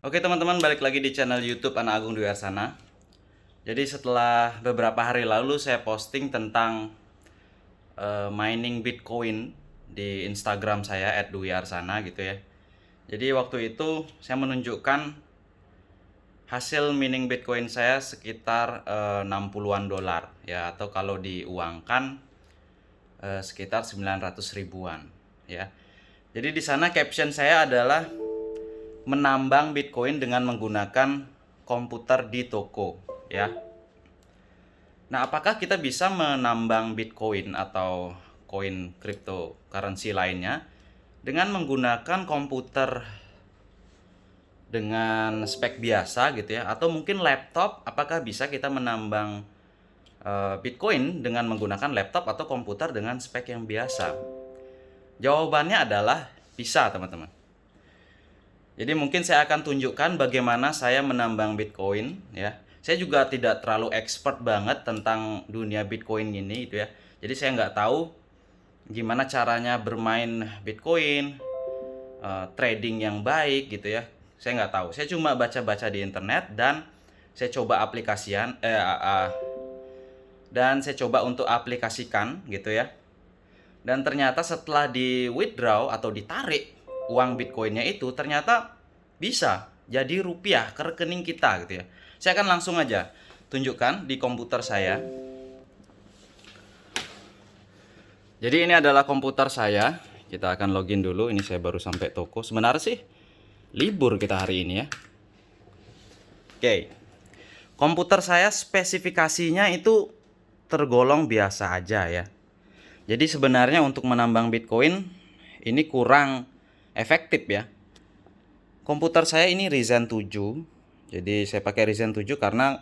Oke teman-teman, balik lagi di channel YouTube Anak Agung Dwi Arsana. Jadi setelah beberapa hari lalu saya posting tentang mining Bitcoin di Instagram saya @dwi_arsana gitu ya. Jadi waktu itu saya menunjukkan hasil mining Bitcoin saya sekitar 60-an dolar ya, atau kalau diuangkan sekitar 900 ribuan ya. Jadi di sana caption saya adalah menambang Bitcoin dengan menggunakan komputer di toko ya. Nah, apakah kita bisa menambang Bitcoin atau koin cryptocurrency lainnya dengan menggunakan komputer dengan spek biasa gitu ya, atau mungkin laptop? Apakah bisa kita menambang Bitcoin dengan menggunakan laptop atau komputer dengan spek yang biasa? Jawabannya adalah bisa, teman-teman. Jadi mungkin saya akan tunjukkan bagaimana saya menambang Bitcoin ya. Saya juga tidak terlalu expert banget tentang dunia Bitcoin ini gitu ya. Jadi saya nggak tahu gimana caranya bermain Bitcoin, trading yang baik gitu ya. Saya nggak tahu. Saya cuma baca-baca di internet dan saya coba dan saya coba untuk aplikasikan gitu ya. Dan ternyata setelah di withdraw atau ditarik uang Bitcoinnya itu, ternyata bisa jadi rupiah ke rekening kita gitu ya. Saya akan langsung aja tunjukkan di komputer saya. Jadi ini adalah komputer saya. Kita akan login dulu. Ini saya baru sampai toko. Sebenarnya sih libur kita hari ini ya. Oke. Komputer saya spesifikasinya itu tergolong biasa aja ya. Jadi sebenarnya untuk menambang Bitcoin ini kurang efektif ya. Komputer saya ini Ryzen 7. Jadi saya pakai Ryzen 7 karena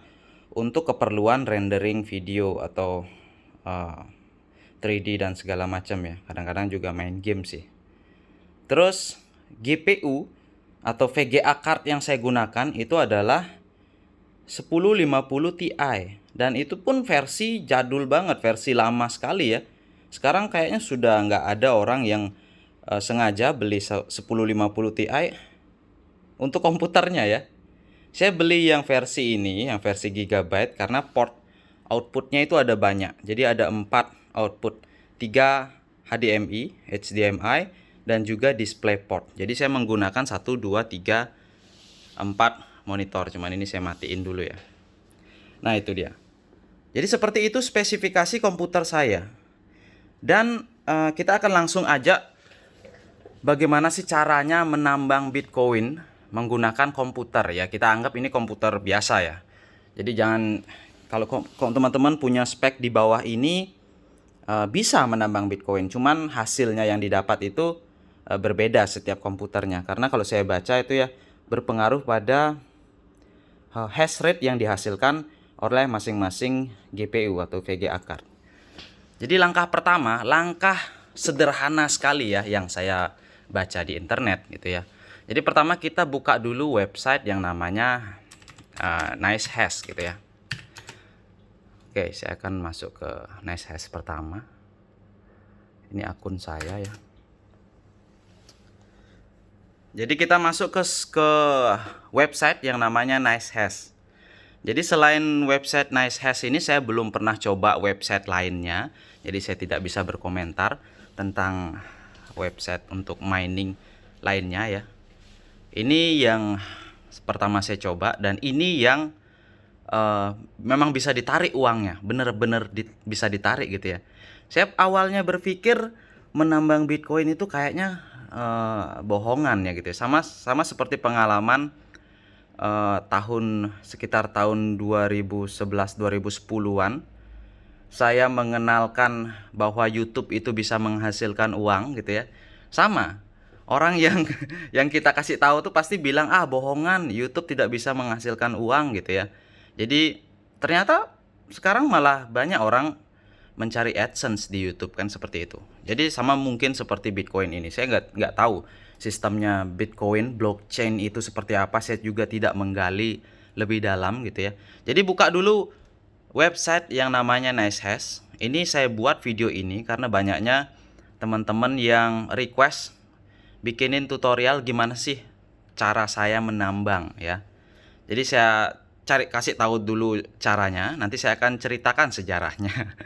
untuk keperluan rendering video atau 3D dan segala macam ya. Kadang-kadang juga main game sih. Terus GPU atau VGA card yang saya gunakan itu adalah 1050 Ti, dan itu pun versi jadul banget, versi lama sekali ya. Sekarang kayaknya sudah nggak ada orang yang sengaja beli 1050 Ti untuk komputernya ya. Saya beli yang versi ini, yang versi gigabyte, karena port outputnya itu ada banyak. Jadi ada 4 output, 3 HDMI, dan juga display port. Jadi saya menggunakan 1, 2, 3, 4 monitor. Cuman ini saya matiin dulu ya. Nah itu dia. Jadi seperti itu spesifikasi komputer saya. Dan kita akan langsung aja bagaimana sih caranya menambang Bitcoin menggunakan komputer ya. Kita anggap ini komputer biasa ya. Jadi jangan, kalau teman-teman punya spek di bawah ini bisa menambang Bitcoin, cuman hasilnya yang didapat itu berbeda setiap komputernya. Karena kalau saya baca itu ya berpengaruh pada hash rate yang dihasilkan oleh masing-masing GPU atau VGA card. Jadi langkah pertama, langkah sederhana sekali ya yang saya baca di internet gitu ya. Jadi pertama kita buka dulu website yang namanya NiceHash gitu ya. Oke, saya akan masuk ke NiceHash pertama. Ini akun saya ya. Jadi kita masuk ke website yang namanya NiceHash. Jadi selain website NiceHash ini saya belum pernah coba website lainnya. Jadi saya tidak bisa berkomentar tentang website untuk mining lainnya ya. Ini yang pertama saya coba, dan ini yang memang bisa ditarik uangnya, bener-bener bisa ditarik gitu ya. Saya awalnya berpikir menambang Bitcoin itu kayaknya bohongan ya gitu ya. Sama seperti pengalaman sekitar tahun 2011-2010-an saya mengenalkan bahwa YouTube itu bisa menghasilkan uang gitu ya. Sama, orang yang yang kita kasih tahu tuh pasti bilang bohongan, YouTube tidak bisa menghasilkan uang gitu ya. Jadi ternyata sekarang malah banyak orang mencari AdSense di YouTube kan, seperti itu. Jadi sama mungkin seperti Bitcoin ini. Saya nggak tahu sistemnya Bitcoin blockchain itu seperti apa. Saya juga tidak menggali lebih dalam gitu ya. Jadi buka dulu website yang namanya NiceHash. Ini saya buat video ini karena banyaknya teman-teman yang request bikinin tutorial gimana sih cara saya menambang ya. Jadi saya kasih tahu dulu caranya, nanti saya akan ceritakan sejarahnya.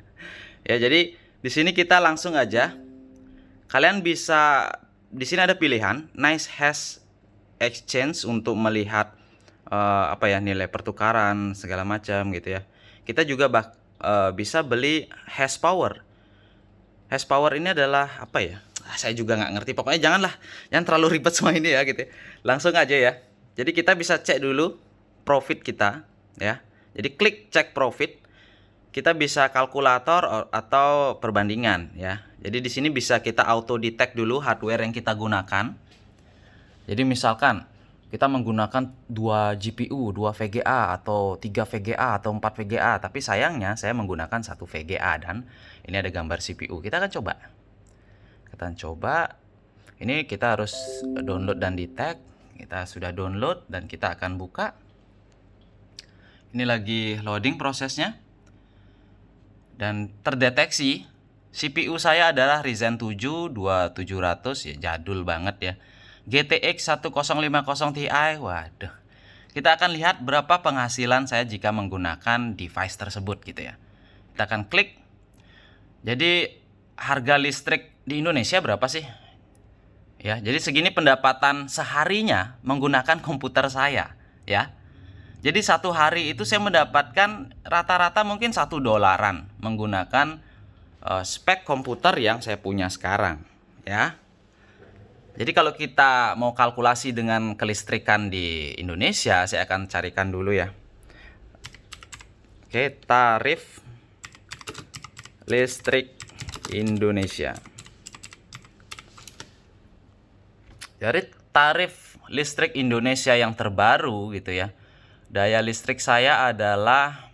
Ya, jadi di sini kita langsung aja. Kalian bisa, di sini ada pilihan Nice Hash Exchange untuk melihat nilai pertukaran segala macam gitu ya. Kita juga bisa beli hash power. Hash power ini adalah apa ya? Saya juga nggak ngerti. Pokoknya jangan terlalu ribet semua ini ya gitu. Langsung aja ya. Jadi kita bisa cek dulu profit kita ya. Jadi klik cek profit. Kita bisa kalkulator atau perbandingan ya. Jadi di sini bisa kita auto detect dulu hardware yang kita gunakan. Jadi misalkan kita menggunakan 2 GPU, 2 VGA atau 3 VGA atau 4 VGA, tapi sayangnya saya menggunakan 1 VGA dan ini ada gambar CPU. Kita akan coba. Ini kita harus download dan detect. Kita sudah download dan kita akan buka. Ini lagi loading prosesnya. Dan terdeteksi CPU saya adalah Ryzen 7 2700 ya, jadul banget ya. GTX 1050 Ti. Waduh. Kita akan lihat berapa penghasilan saya jika menggunakan device tersebut gitu ya. Kita akan klik. Jadi harga listrik di Indonesia berapa sih? Ya, jadi segini pendapatan seharinya menggunakan komputer saya ya. Jadi satu hari itu saya mendapatkan rata-rata mungkin $1 menggunakan spek komputer yang saya punya sekarang ya. Jadi kalau kita mau kalkulasi dengan kelistrikan di Indonesia, saya akan carikan dulu ya. Oke, tarif listrik Indonesia. Dari tarif listrik Indonesia yang terbaru gitu ya. Daya listrik saya adalah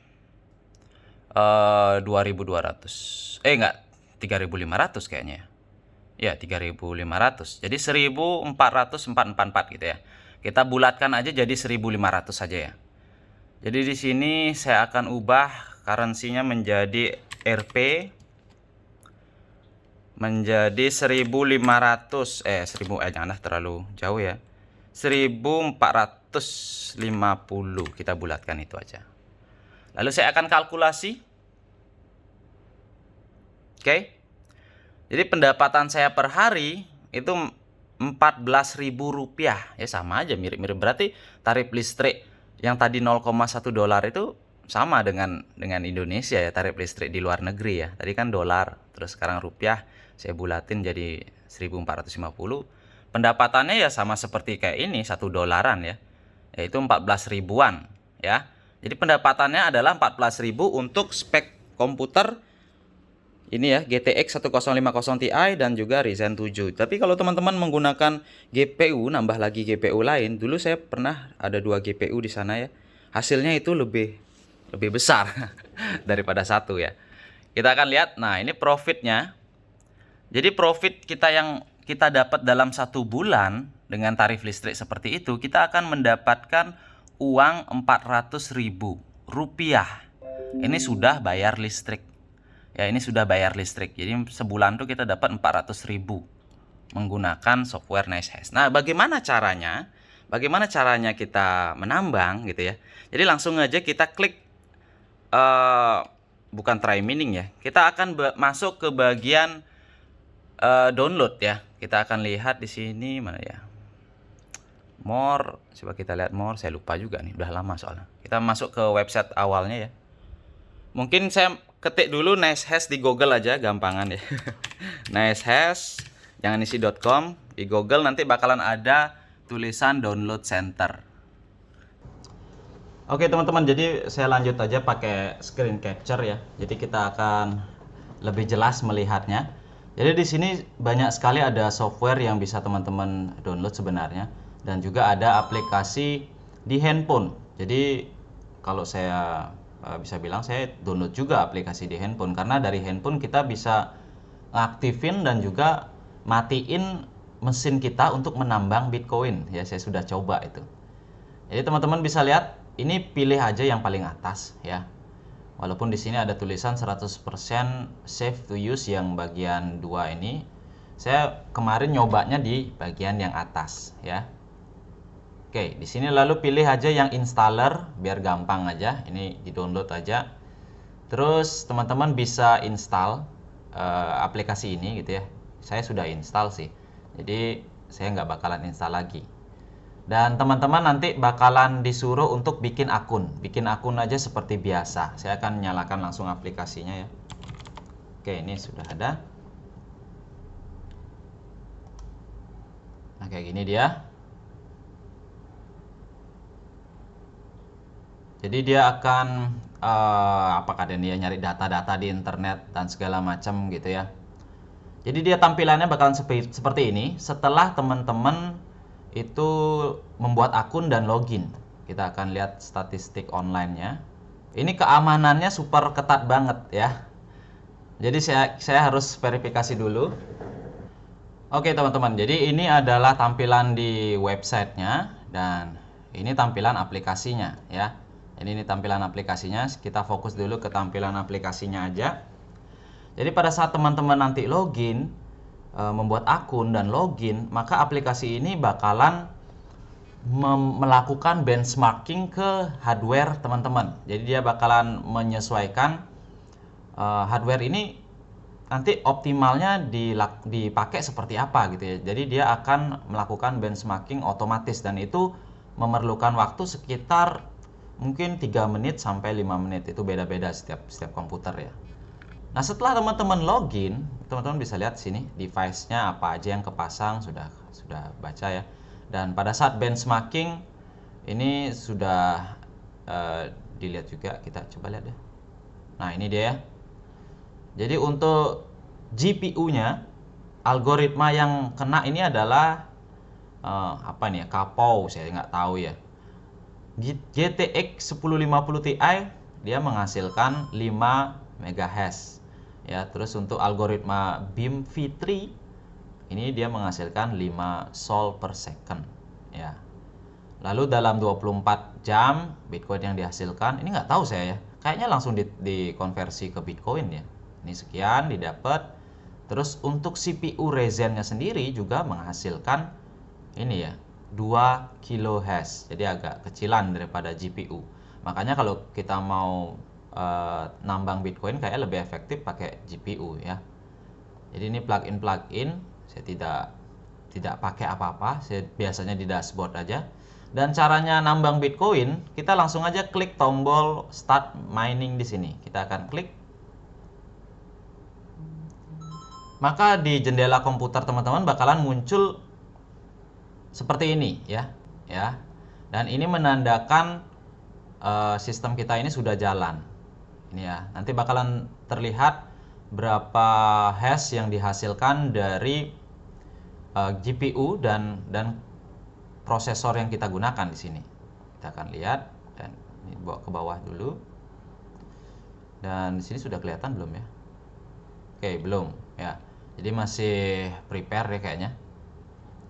2.200. Enggak, 3.500 kayaknya. Ya, 3.500. Jadi 1.444 gitu ya. Kita bulatkan aja jadi 1.500 saja ya. Jadi di sini saya akan ubah currency-nya menjadi Rp menjadi 1.500. 1000 janganlah terlalu jauh ya. 1.450 kita bulatkan itu aja. Lalu saya akan kalkulasi. Oke. Jadi pendapatan saya per hari itu Rp14.000 ya, sama aja mirip-mirip. Berarti tarif listrik yang tadi $0,1 itu sama dengan Indonesia ya, tarif listrik di luar negeri ya. Tadi kan dolar, terus sekarang rupiah, saya bulatin jadi 1.450. Pendapatannya ya sama seperti kayak ini, $1 ya. Yaitu 14 ribuan ya. Jadi pendapatannya adalah 14.000 untuk spek komputer ini ya, GTX 1050 Ti dan juga Ryzen 7. Tapi kalau teman-teman menggunakan GPU, nambah lagi GPU lain, dulu saya pernah ada 2 GPU di sana ya. Hasilnya itu lebih besar daripada satu ya. Kita akan lihat, nah ini profitnya. Jadi profit kita yang kita dapat dalam 1 bulan dengan tarif listrik seperti itu, kita akan mendapatkan uang Rp400.000. Ini sudah bayar listrik. Ya, ini sudah bayar listrik. Jadi sebulan tuh kita dapat 400.000 menggunakan software Nice Hash. Nah, bagaimana caranya? Bagaimana caranya kita menambang gitu ya? Jadi langsung aja kita klik bukan try mining ya. Kita akan masuk ke bagian download ya. Kita akan lihat di sini mana ya? More, coba kita lihat more. Saya lupa juga nih, udah lama soalnya. Kita masuk ke website awalnya ya. Mungkin saya ketik dulu Nice Hash di Google aja, gampangan ya. Nice Hash, jangan isi .com, di Google nanti bakalan ada tulisan download center. Oke teman-teman, jadi saya lanjut aja pakai screen capture ya. Jadi kita akan lebih jelas melihatnya. Jadi di sini banyak sekali ada software yang bisa teman-teman download sebenarnya, dan juga ada aplikasi di handphone. Jadi kalau saya bisa bilang saya download juga aplikasi di handphone, karena dari handphone kita bisa ngaktifin dan juga matiin mesin kita untuk menambang Bitcoin ya. Saya sudah coba itu. Jadi teman-teman bisa lihat, ini pilih aja yang paling atas ya. Walaupun di sini ada tulisan 100% safe to use yang bagian 2 ini. Saya kemarin nyobanya di bagian yang atas ya. Oke, di sini lalu pilih aja yang installer biar gampang aja. Ini di-download aja. Terus teman-teman bisa install aplikasi ini gitu ya. Saya sudah install sih. Jadi saya nggak bakalan install lagi. Dan teman-teman nanti bakalan disuruh untuk bikin akun. Bikin akun aja seperti biasa. Saya akan nyalakan langsung aplikasinya ya. Oke, ini sudah ada. Nah, kayak gini dia. Jadi dia akan apakah dia nyari data-data di internet dan segala macam gitu ya. Jadi dia tampilannya bakalan seperti ini setelah teman-teman itu membuat akun dan login. Kita akan lihat statistik online-nya. Ini keamanannya super ketat banget ya. Jadi saya harus verifikasi dulu. Oke teman-teman, jadi ini adalah tampilan di websitenya dan ini tampilan aplikasinya ya. Ini tampilan aplikasinya. Kita fokus dulu ke tampilan aplikasinya aja. Jadi pada saat teman-teman nanti login, membuat akun dan login, maka aplikasi ini bakalan melakukan benchmarking ke hardware teman-teman. Jadi dia bakalan menyesuaikan hardware ini nanti optimalnya dipakai seperti apa gitu ya. Jadi dia akan melakukan benchmarking otomatis dan itu memerlukan waktu sekitar mungkin 3 menit sampai 5 menit. Itu beda-beda setiap komputer ya. Nah, setelah teman-teman login, teman-teman bisa lihat sini device-nya apa aja yang kepasang, sudah baca ya. Dan pada saat benchmarking ini sudah dilihat juga, kita coba lihat deh. Nah, ini dia ya. Jadi untuk GPU-nya, algoritma yang kena ini adalah apa nih ya, Kapau, saya nggak tahu ya. GTX 1050 Ti dia menghasilkan 5 MHz ya. Terus untuk algoritma Beam V3 ini dia menghasilkan 5 sol per second ya. Lalu dalam 24 jam Bitcoin yang dihasilkan ini nggak tahu saya ya, kayaknya langsung dikonversi ke Bitcoin ya. Ini sekian didapat. Terus untuk CPU Ryzen-nya sendiri juga menghasilkan ini ya 2 kHz. Jadi agak kecilan daripada GPU. Makanya kalau kita mau nambang Bitcoin kayak lebih efektif pakai GPU ya. Jadi ini plugin. Saya tidak pakai apa-apa. Saya biasanya di dashboard aja. Dan caranya nambang Bitcoin, kita langsung aja klik tombol Start Mining di sini. Kita akan klik. Maka di jendela komputer teman-teman bakalan muncul seperti ini ya. Dan ini menandakan sistem kita ini sudah jalan. Ini ya. Nanti bakalan terlihat berapa hash yang dihasilkan dari GPU dan prosesor yang kita gunakan di sini. Kita akan lihat dan ini bawa ke bawah dulu. Dan di sini sudah kelihatan belum ya? Oke, belum ya. Jadi masih prepare ya kayaknya.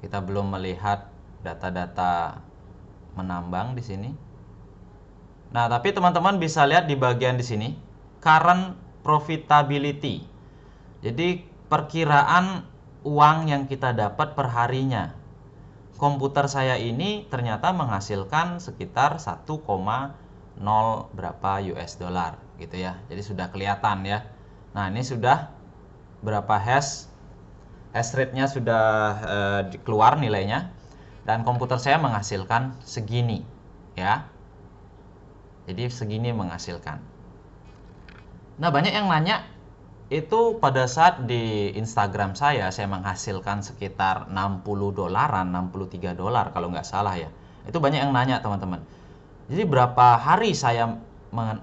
Kita belum melihat data-data menambang di sini. Nah, tapi teman-teman bisa lihat di bagian di sini current profitability. Jadi perkiraan uang yang kita dapat per harinya. Komputer saya ini ternyata menghasilkan sekitar 1,0 berapa US dollar gitu ya. Jadi sudah kelihatan ya. Nah, ini sudah berapa hash rate-nya sudah keluar nilainya, dan komputer saya menghasilkan segini ya. Jadi segini menghasilkan. Nah, banyak yang nanya itu pada saat di Instagram saya menghasilkan sekitar 60 dolaran, 63 dolar kalau nggak salah ya. Itu banyak yang nanya teman-teman. Jadi berapa hari saya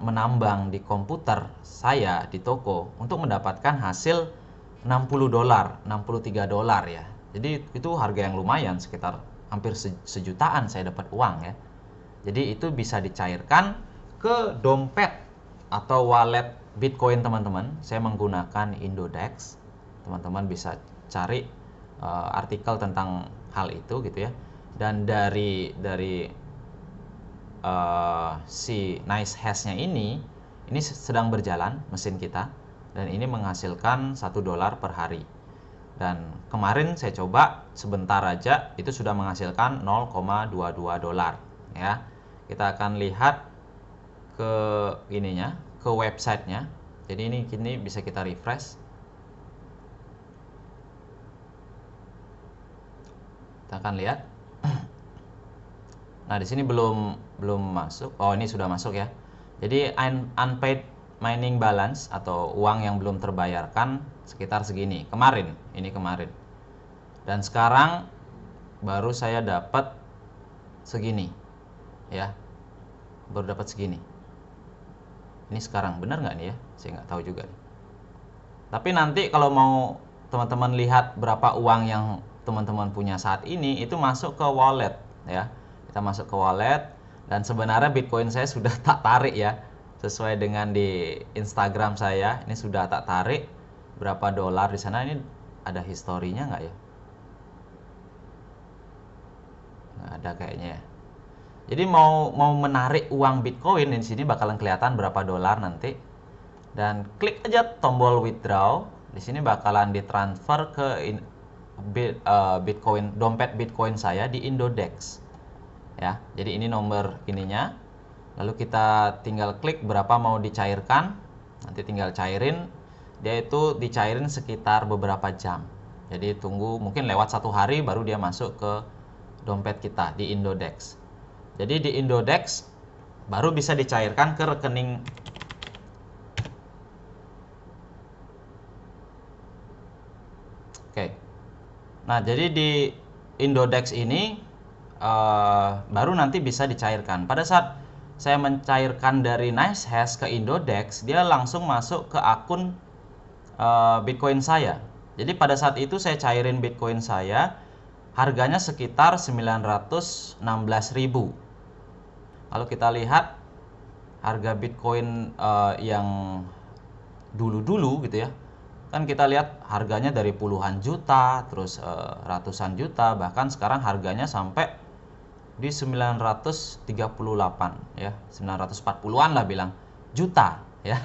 menambang di komputer saya di toko untuk mendapatkan hasil 60 dolar, 63 dolar ya. Jadi itu harga yang lumayan, sekitar hampir sejutaan saya dapat uang ya. Jadi itu bisa dicairkan ke dompet atau wallet Bitcoin teman-teman. Saya menggunakan Indodex. Teman-teman bisa cari artikel tentang hal itu gitu ya. Dan dari si Nice Hash-nya ini sedang berjalan mesin kita. Dan ini menghasilkan 1 dolar per hari. Dan kemarin saya coba sebentar aja itu sudah menghasilkan 0,22 dolar ya. Kita akan lihat ke ininya, ke websitenya. Jadi ini bisa kita refresh. Kita akan lihat. Nah, di sini belum masuk. Oh, ini sudah masuk ya. Jadi unpaid mining balance atau uang yang belum terbayarkan sekitar segini. Ini kemarin. Dan sekarang baru saya dapat segini. Ya. Baru dapat segini. Ini sekarang benar nggak nih ya? Saya nggak tahu juga nih. Tapi nanti kalau mau teman-teman lihat berapa uang yang teman-teman punya saat ini, itu masuk ke wallet ya. Kita masuk ke wallet, dan sebenarnya Bitcoin saya sudah tak tarik ya. Sesuai dengan di Instagram saya, ini sudah tak tarik berapa dolar di sana. Ini ada historinya nggak ya? Nggak ada kayaknya ya. Jadi mau menarik uang Bitcoin di sini bakalan kelihatan berapa dolar nanti. Dan klik aja tombol withdraw. Di sini bakalan ditransfer ke Bitcoin, dompet Bitcoin saya di Indodex. Ya, jadi ini nomor ininya. Lalu kita tinggal klik berapa mau dicairkan. Nanti tinggal cairin. Dia itu dicairin sekitar beberapa jam. Jadi tunggu mungkin lewat 1 hari baru dia masuk ke dompet kita di Indodex. Jadi di Indodex baru bisa dicairkan ke rekening. Oke. Nah, jadi di Indodex ini baru nanti bisa dicairkan. Pada saat saya mencairkan dari NiceHash ke Indodex, dia langsung masuk ke akun Bitcoin saya. Jadi pada saat itu saya cairin Bitcoin saya, harganya sekitar 916.000. Kalau kita lihat harga Bitcoin yang dulu-dulu gitu ya, kan kita lihat harganya dari puluhan juta, terus ratusan juta, bahkan sekarang harganya sampai di 938 ya, 940-an lah bilang juta ya.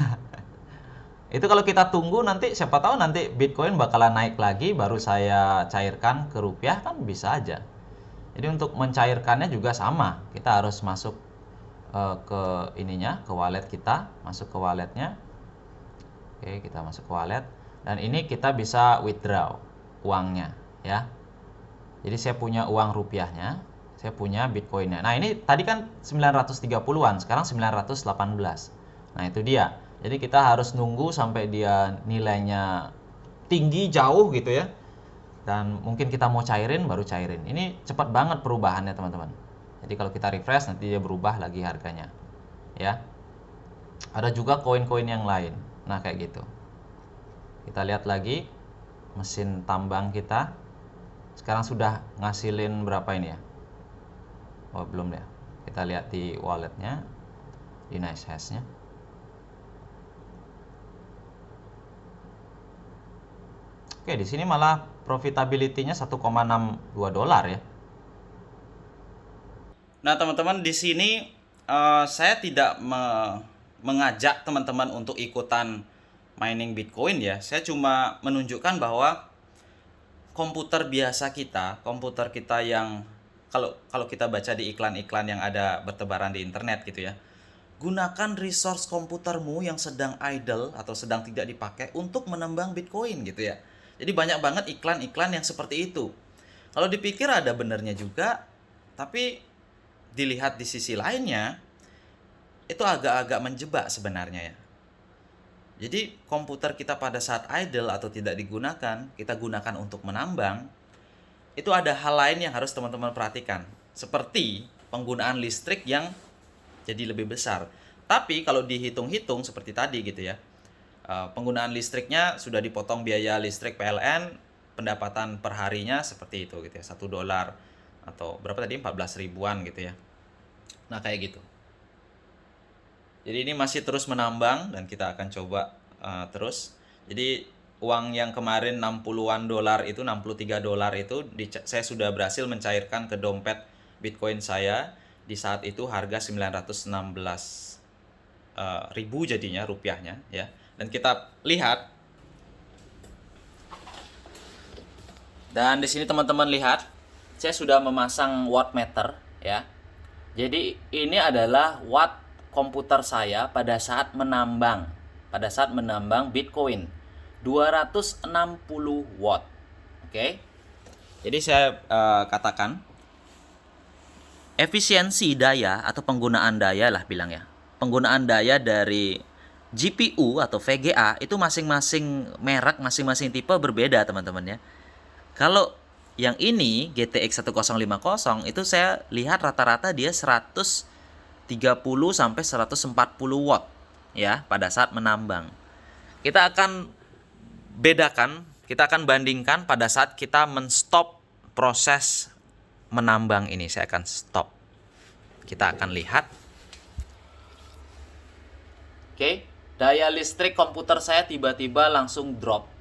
Itu kalau kita tunggu nanti, siapa tahu nanti Bitcoin bakalan naik lagi baru saya cairkan ke rupiah, kan bisa aja. Jadi untuk mencairkannya juga sama, kita harus masuk ke ininya, ke wallet kita, masuk ke walletnya. Oke, kita masuk ke wallet, dan ini kita bisa withdraw uangnya ya. Jadi saya punya uang rupiahnya, saya punya Bitcoinnya. Nah, ini tadi kan 930-an, sekarang 918. Nah, itu dia. Jadi kita harus nunggu sampai dia nilainya tinggi jauh gitu ya. Dan mungkin kita mau cairin baru cairin. Ini cepat banget perubahannya, teman-teman. Jadi kalau kita refresh nanti dia berubah lagi harganya. Ya. Ada juga koin-koin yang lain. Nah, kayak gitu. Kita lihat lagi mesin tambang kita. Sekarang sudah ngasilin berapa ini ya? Oh, belum ya. Kita lihat di walletnya, di NiceHash-nya. Oke, di sini malah profitability-nya 1,62 dolar ya. Nah, teman-teman, di sini saya tidak mengajak teman-teman untuk ikutan mining Bitcoin ya. Saya cuma menunjukkan bahwa komputer kita yang kalau kita baca di iklan-iklan yang ada bertebaran di internet gitu ya. Gunakan resource komputermu yang sedang idle atau sedang tidak dipakai untuk menambang Bitcoin gitu ya. Jadi banyak banget iklan-iklan yang seperti itu. Kalau dipikir ada benernya juga, tapi dilihat di sisi lainnya, itu agak-agak menjebak sebenarnya ya. Jadi komputer kita pada saat idle atau tidak digunakan, kita gunakan untuk menambang, itu ada hal lain yang harus teman-teman perhatikan. Seperti penggunaan listrik yang jadi lebih besar. Tapi kalau dihitung-hitung seperti tadi gitu ya, penggunaan listriknya sudah dipotong biaya listrik PLN, pendapatan per harinya seperti itu gitu ya, 1 dolar atau berapa tadi, 14 ribuan gitu ya. Nah, kayak gitu. Jadi ini masih terus menambang dan kita akan coba terus. Jadi uang yang kemarin 60-an dolar itu, 63 dolar itu saya sudah berhasil mencairkan ke dompet Bitcoin saya. Di saat itu harga 916 ribu jadinya rupiahnya ya. Dan kita lihat Dan di sini teman-teman lihat, saya sudah memasang wattmeter ya. Jadi ini adalah watt komputer saya pada saat menambang. Pada saat menambang Bitcoin 260 watt. Oke. Jadi saya katakan efisiensi daya atau penggunaan daya lah bilang ya. Penggunaan daya dari GPU atau VGA itu masing-masing merek, masing-masing tipe berbeda teman-teman ya. Kalau yang ini GTX 1050 itu saya lihat rata-rata dia 130 sampai 140 watt ya pada saat menambang. Kita akan bedakan, kita akan bandingkan pada saat kita men-stop proses menambang ini. Saya akan stop. Kita akan lihat. Oke, daya listrik komputer saya tiba-tiba langsung drop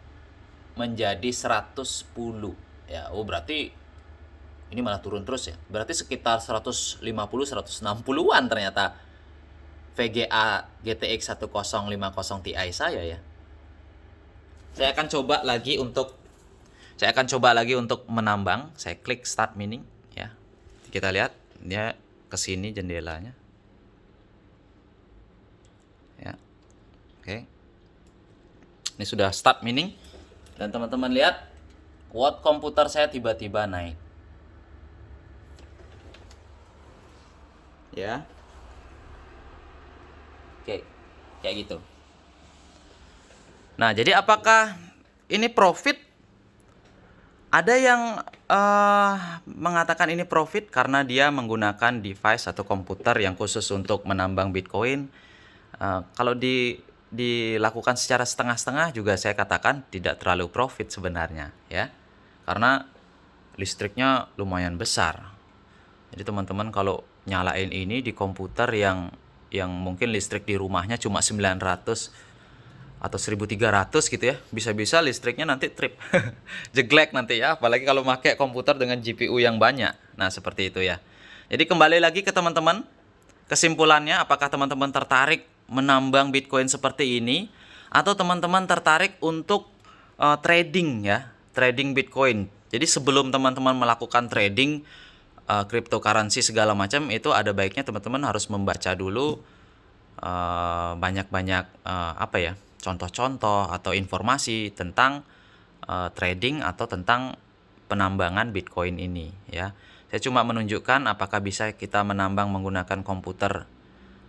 menjadi 110 ya. Oh, berarti ini malah turun terus ya. Berarti sekitar 150-160-an ternyata VGA GTX 1050 Ti saya ya. Saya akan coba lagi untuk menambang. Saya klik start mining ya. Kita lihat dia ke sini jendelanya. Ya. Oke. Ini sudah start mining. Dan teman-teman lihat, watt komputer saya tiba-tiba naik. Ya. Oke, kayak gitu. Nah, jadi apakah ini profit? Ada yang mengatakan ini profit karena dia menggunakan device atau komputer yang khusus untuk menambang Bitcoin. Kalau dilakukan secara setengah-setengah juga saya katakan tidak terlalu profit sebenarnya ya, karena listriknya lumayan besar. Jadi teman-teman kalau nyalain ini di komputer yang mungkin listrik di rumahnya cuma 900 atau 1300 gitu ya, bisa-bisa listriknya nanti trip jeglek nanti ya, apalagi kalau pakai komputer dengan GPU yang banyak. Nah seperti itu ya. Jadi kembali lagi ke teman-teman, kesimpulannya, apakah teman-teman tertarik menambang Bitcoin seperti ini, atau teman-teman tertarik untuk trading ya, trading Bitcoin. Jadi sebelum teman-teman melakukan trading cryptocurrency segala macam, itu ada baiknya teman-teman harus membaca dulu banyak-banyak contoh-contoh atau informasi tentang trading atau tentang penambangan Bitcoin ini ya. Saya cuma menunjukkan apakah bisa kita menambang menggunakan komputer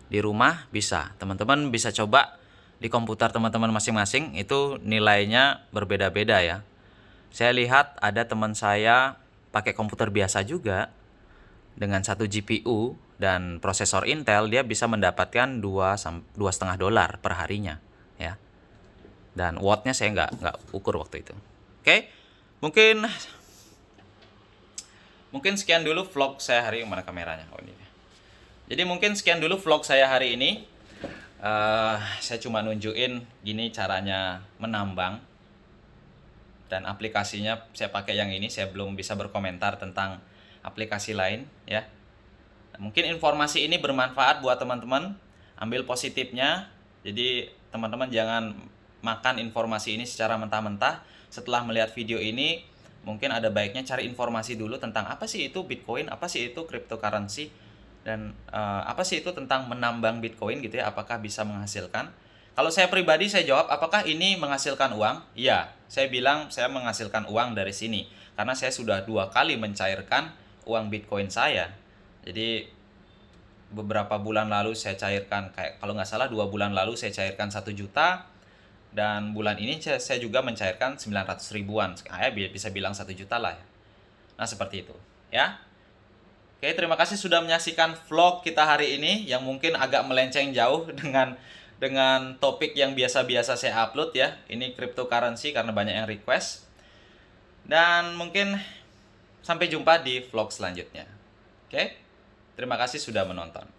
di rumah. Bisa. Teman-teman bisa coba di komputer teman-teman masing-masing, itu nilainya berbeda-beda ya. Saya lihat ada teman saya pakai komputer biasa juga dengan satu GPU dan prosesor Intel, dia bisa mendapatkan $2,5 per harinya ya. Dan wattnya saya nggak ukur waktu itu. Oke, mungkin sekian dulu vlog saya hari ini. Mana kameranya? Oh ini. Jadi mungkin sekian dulu vlog saya hari ini. Saya cuma nunjukin gini caranya menambang, dan aplikasinya saya pakai yang ini. Saya belum bisa berkomentar tentang aplikasi lain ya. Mungkin informasi ini bermanfaat buat teman-teman. Ambil positifnya. Jadi teman-teman jangan makan informasi ini secara mentah-mentah. Setelah melihat video ini, mungkin ada baiknya cari informasi dulu tentang apa sih itu Bitcoin, apa sih itu cryptocurrency, dan apa sih itu tentang menambang Bitcoin gitu ya, apakah bisa menghasilkan. Kalau saya pribadi, saya jawab, apakah ini menghasilkan uang? Iya, saya bilang saya menghasilkan uang dari sini, karena saya sudah 2 kali mencairkan uang Bitcoin saya. Jadi beberapa bulan lalu saya cairkan, kayak kalau nggak salah 2 bulan lalu saya cairkan 1 juta, dan bulan ini saya juga mencairkan 900 ribuan. Saya bisa bilang 1 juta lah ya. Nah seperti itu ya. Oke, terima kasih sudah menyaksikan vlog kita hari ini yang mungkin agak melenceng jauh dengan topik yang biasa-biasa saya upload ya. Ini cryptocurrency karena banyak yang request. Dan mungkin sampai jumpa di vlog selanjutnya. Oke, terima kasih sudah menonton.